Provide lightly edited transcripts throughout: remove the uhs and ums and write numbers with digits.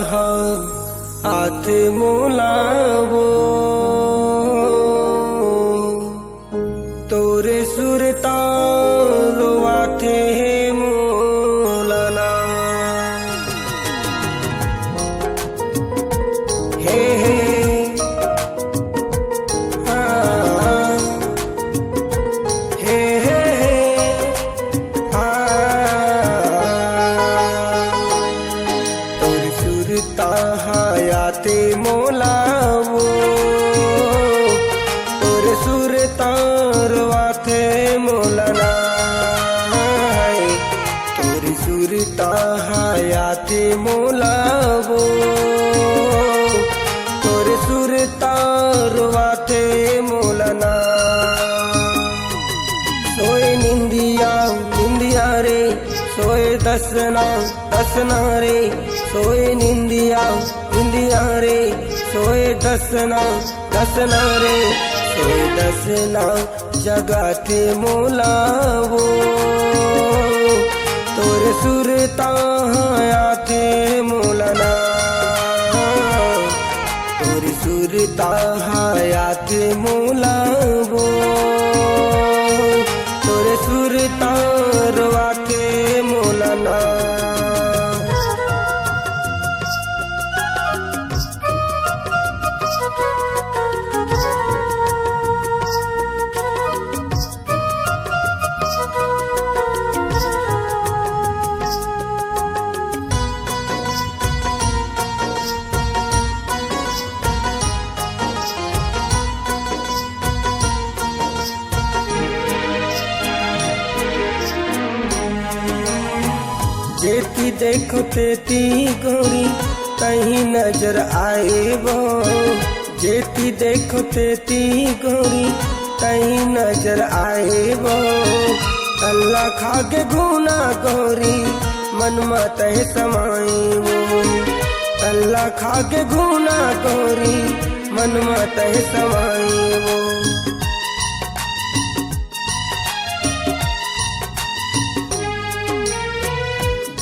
हाथ मोलावो तोरे सुरता रोवाथे मोलना हे हे हाँ हे हे तोरे सुरता हायाते मोलावो तोरे सुरता रोवाथे मोलना तोरे सुरता हायाते मोलावो तोरे सुरता रोवाथे मोलना सोए निंदिया निंदिया रे सोए दसना दसना रे सोए निंदिया निंदिया रे सोए दसना दसना रे सोए दसना जगाते मोलावो तोरे सुरता हायाते मोलना तोरे सुरता हायाते मोलावो तोरे सुरता रोवाथे मोलना जेती देखो तेती गोरी कहीं नजर आए वो जेती देखो तेती गोरी कहीं नजर आए वो अल्लाह खाके गुना गोरी मन मत समाई वो अल्लाह खाके गुना गोरी मन मत समाई वो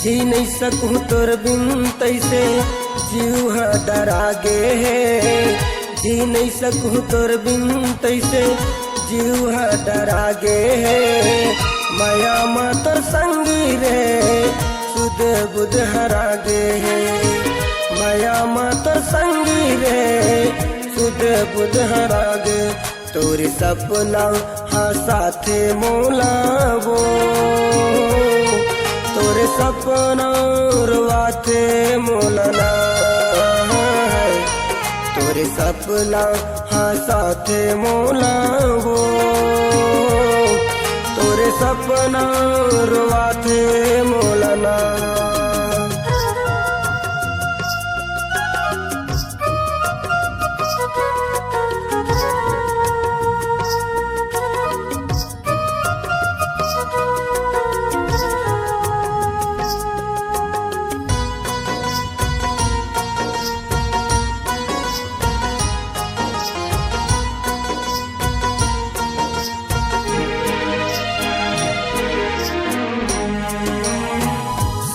जी नहीं सकूं तोर बिन तैसे जीव डरा गे है जी नहीं सकूं तोर बिन तैसे जीव डरा गे है माया मातर संगी रे सुध बुध हरा गे है माया मातर संगी रे सुध बुध हरा गे तोरे सपना हाँ साथे मोलावो तोरे सपना रोवाथे मोलना तोरे सपना हाँ साथे मोलावो तोरे सपना रोवाथे मोलना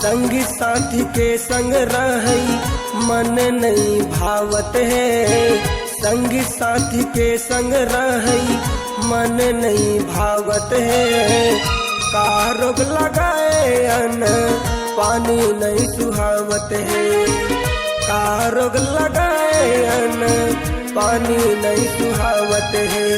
संगी साथी के संग रही मन नहीं भावत है संगी साथी के संग रही मन नहीं भावत है का रोग लगाए अन पानी नहीं सुहावत है का रोग लगाए अन पानी नहीं सुहावत है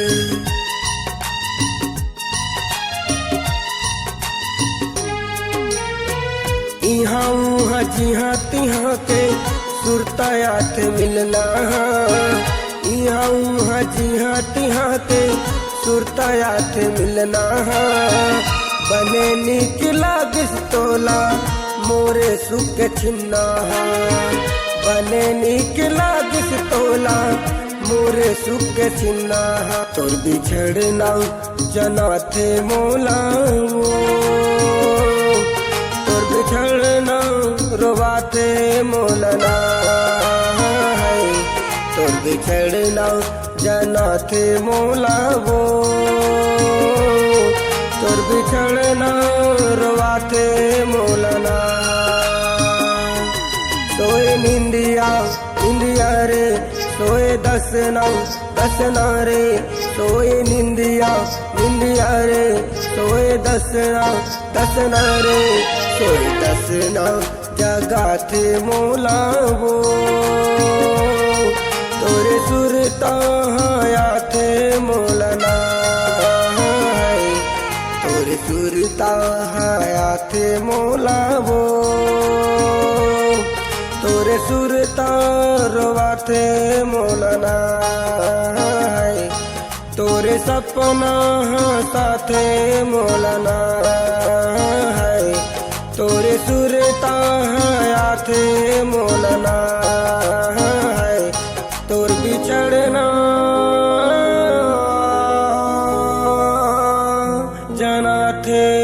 इहाँ उहाँ जिहाँ तिहाँ के सुरतायात मिलना इहाँ उहाँ जिहाँ तिहाँ के सुरतायात मिलना बने निकला तोला मोरे सुख छिन्ना बने निकला तोला मोरे सुख छिन्ना तोर बिछड़ना जना थे मोलावो तोर बिछड़ना रोवाथे मोलना तोर बिछड़ना जना थे मोलावो तोर बिछड़ना रोवाथे मोलना सोए निंदिया निंदिया रे सोए दसना दसना रे सोए निंदिया निंदिया रे सोए दसना दसना रे सोए दसना जगाते मोला वो तोरे सुरता आते मोलना तोरे सुरता आते मोला वो तोरे सुरता रोवाते मोलना तोरे सपना साथे मोलना तोरे सुरता आते मोलना तोर बिछड़ना जना थे